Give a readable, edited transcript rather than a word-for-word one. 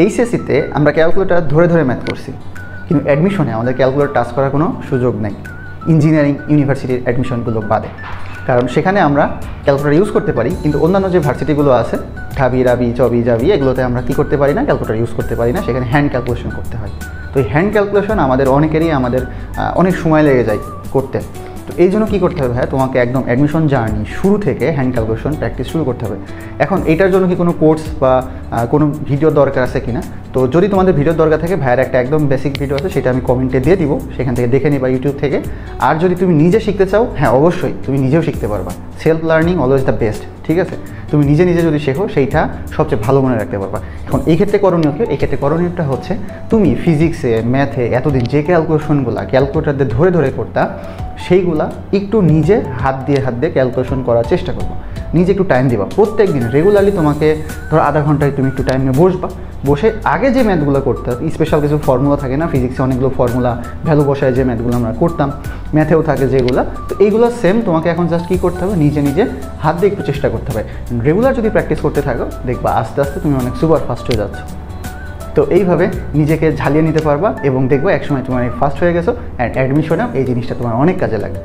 এইচএসসিতে আমরা ক্যালকুলেটর ধরে ধরে ম্যাথ করছি, কিন্তু অ্যাডমিশনে আমাদের ক্যালকুলেটর টাচ করার কোনো সুযোগ নেই, ইঞ্জিনিয়ারিং ইউনিভার্সিটির অ্যাডমিশনগুলো বাদে। কারণ সেখানে আমরা ক্যালকুলেটর ইউজ করতে পারি, কিন্তু অন্যান্য যে ভার্সিটিগুলো আছে ঢাবি, রাবি, চবি, জাবি, এগুলোতে আমরা কী করতে পারি না, ক্যালকুলেটর ইউজ করতে পারি না। সেখানে হ্যান্ড ক্যালকুলেশন করতে হয়। তো এই হ্যান্ড ক্যালকুলেশন আমাদের অনেকেরই অনেক সময় লেগে যায় করতে। তো এই জন্য কী করতে হবে ভাই, তোমাকে একদম অ্যাডমিশন জার্নি শুরু থেকে হ্যান্ড ক্যালকুলেশন প্র্যাকটিস শুরু করতে হবে। এখন এটার জন্য কি কোনো কোর্স বা কোনো ভিডিওর দরকার আছে কিনা? তো যদি তোমাদের ভিডিওর দরকার থাকে, ভাইয়ের একটা একদম বেসিক ভিডিও আছে, সেটা আমি কমেন্টে দিয়ে দিব, সেখান থেকে দেখে নিবা ইউটিউব থেকে। আর যদি তুমি নিজে শিখতে চাও, হ্যাঁ অবশ্যই তুমি নিজেও শিখতে পারবা। Self learning always the best, ঠিক আছে? তুমি নিজে নিজে যদি শেখো, সেইটা সবচেয়ে ভালো মনে রাখতে পারবা। এখন এই ক্ষেত্রে করণীয় কি? এই ক্ষেত্রে করণীয়টা হচ্ছে, তুমি ফিজিক্সে, ম্যাথে এতদিন যে ক্যালকুলেশনগুলো ক্যালকুলেটর দিয়ে ধরে ধরে করতা, সেইগুলা একটু নিজে হাত দিয়ে ক্যালকুলেশন করার চেষ্টা করবো। নিজে একটু টাইম দিবা, প্রত্যেক দিন রেগুলারলি। তোমাকে ধরো আধা ঘন্টায় তুমি একটু টাইম নিয়ে বসবা, বসে আগে যে ম্যাথগুলো করতে হয়, স্পেশাল কিছু ফর্মুলা থাকে না, ফিজিক্সে অনেকগুলো ফর্মুলা, ভ্যালু বসায় যে ম্যাথগুলো আমরা করতাম, ম্যাথেও থাকে যেগুলো, তো এইগুলো সেম তোমাকে এখন জাস্ট কী করতে হবে, নিজে নিজে হাত দিয়ে একটু চেষ্টা করতে হবে। রেগুলার যদি প্র্যাকটিস করতে থাকো, দেখবা আস্তে আস্তে তুমি অনেক সুপার ফাস্ট হয়ে যাচ্ছ। তো এইভাবে নিজেকে ঝালিয়ে নিতে পারবা এবং দেখবা একসময় তুমি অনেক ফাস্ট হয়ে গেছো, অ্যান্ড অ্যাডমিশনেও এই জিনিসটা তোমার অনেক কাজে লাগবে।